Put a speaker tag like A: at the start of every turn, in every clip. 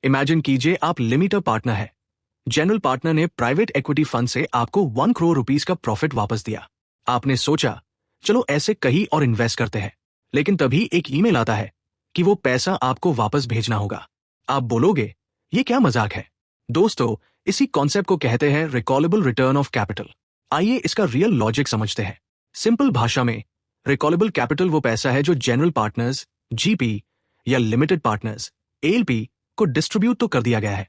A: Imagine कीजिए आप limited partner है। जनरल पार्टनर ने प्राइवेट इक्विटी फंड से आपको 1 करोड़ रुपीस का प्रॉफिट वापस दिया। आपने सोचा चलो ऐसे कहीं और इन्वेस्ट करते हैं, लेकिन तभी एक ईमेल आता है कि वो पैसा आपको वापस भेजना होगा। आप बोलोगे ये क्या मजाक है। दोस्तों, इसी कॉन्सेप्ट को कहते हैं रिकॉलेबल रिटर्न ऑफ कैपिटल। आइए इसका रियल लॉजिक समझते हैं। सिंपल भाषा में रिकॉलेबल कैपिटल वो पैसा है जो जनरल पार्टनर्स जीपी या लिमिटेड पार्टनर्स एलपी को डिस्ट्रीब्यूट तो कर दिया गया है,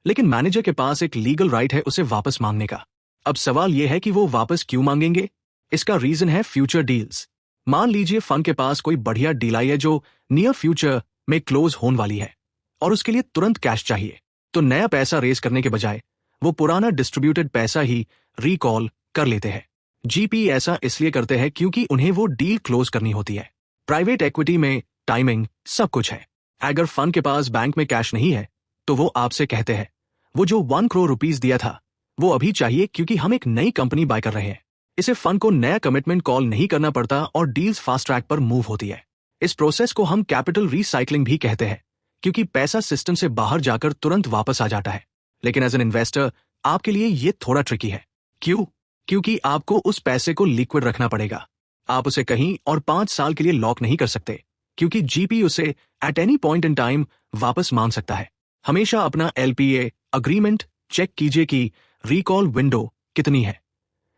A: लेकिन मैनेजर के पास एक लीगल राइट है उसे वापस मांगने का। अब सवाल यह है कि वो वापस क्यों मांगेंगे। इसका रीजन है फ्यूचर डील्स। मान लीजिए फंड के पास कोई बढ़िया डील आई है जो नियर फ्यूचर में क्लोज होने वाली है और उसके लिए तुरंत कैश चाहिए, तो नया पैसा रेज करने के बजाय वो पुराना डिस्ट्रीब्यूटेड पैसा ही रिकॉल कर लेते हैं। जीपी ऐसा इसलिए करते हैं क्योंकि उन्हें वो डील क्लोज करनी होती है। प्राइवेट इक्विटी में टाइमिंग सब कुछ है। अगर फंड के पास बैंक में कैश नहीं है तो वो आपसे कहते हैं वो जो 1 करोड़ रुपीस दिया था वो अभी चाहिए, क्योंकि हम एक नई कंपनी बाय कर रहे हैं। इसे फंड को नया कमिटमेंट कॉल नहीं करना पड़ता और डील्स फास्ट ट्रैक पर मूव होती है। इस प्रोसेस को हम कैपिटल रिसाइकलिंग भी कहते हैं, क्योंकि पैसा सिस्टम से बाहर जाकर तुरंत वापस आ जाता है। लेकिन एज एन इन्वेस्टर आपके लिए ये थोड़ा ट्रिकी है। क्यों? क्योंकि आपको उस पैसे को लिक्विड रखना पड़ेगा। आप उसे कहीं और 5 साल के लिए लॉक नहीं कर सकते, क्योंकि जीपी उसे at any point in time वापस मांग सकता है। हमेशा अपना एलपीए अग्रीमेंट चेक कीजिए कि रिकॉल विंडो कितनी है।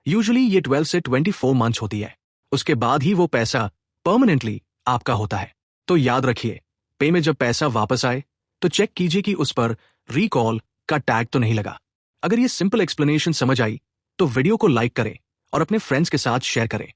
A: यूजुअली ये 12 से 24 मंथ्स होती है। उसके बाद ही वो पैसा परमानेंटली आपका होता है। तो याद रखिए, पे में जब पैसा वापस आए तो चेक कीजिए कि उस पर रिकॉल का टैग तो नहीं लगा। अगर ये सिंपल एक्सप्लेनेशन समझ आई तो वीडियो को लाइक करें और अपने फ्रेंड्स के साथ शेयर करें।